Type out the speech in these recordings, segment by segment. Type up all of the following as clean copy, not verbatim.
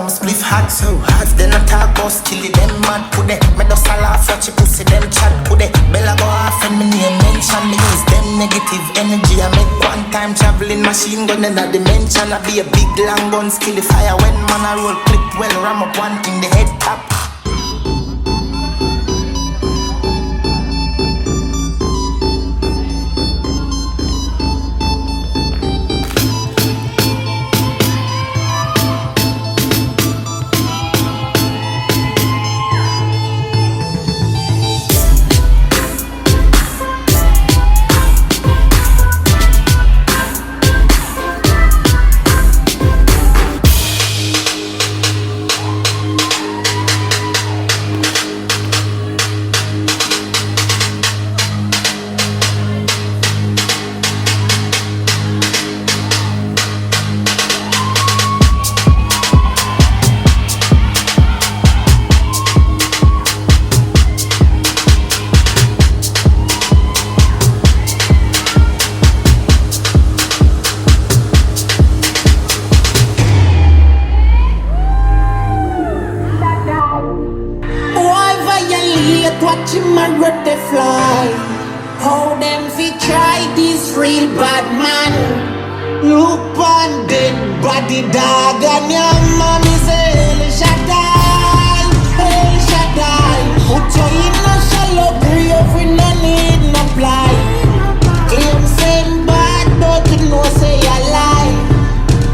Spliff hot so hot, then I talk about skilly them mad today. Me just a laugh watch you pussy them chat today. Bella go off and me name mention me use them negative energy. I make one time traveling machine gun in a dimension. I be a big long gun skilly fire when man I roll clip well ram up one in the head top. Watch him and let they fly. How them fi try this real bad man? Look on dead body dog and your mommy say El Shaddai, El Shaddai. Put you in a shallow grave, we no need no fly. Claim same bad but you know say a lie.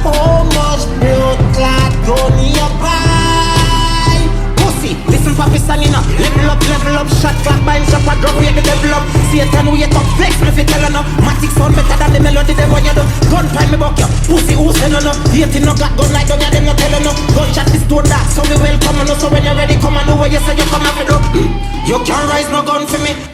How much blood clot gun your pie? Pussy, listen papi singing up. Level up, shot back, bind shop, a drop, we the level up. Satan, we talk, flex, me fi tell no. Matic sound better than the melody, them what you do. Gun find me buck you, pussy who say no. Hating no got gun like down ya, them no tell no. Gunshot is too dark, so we welcome no. So when you're ready, come and do what you say you come and do. You can't rise no gun for me.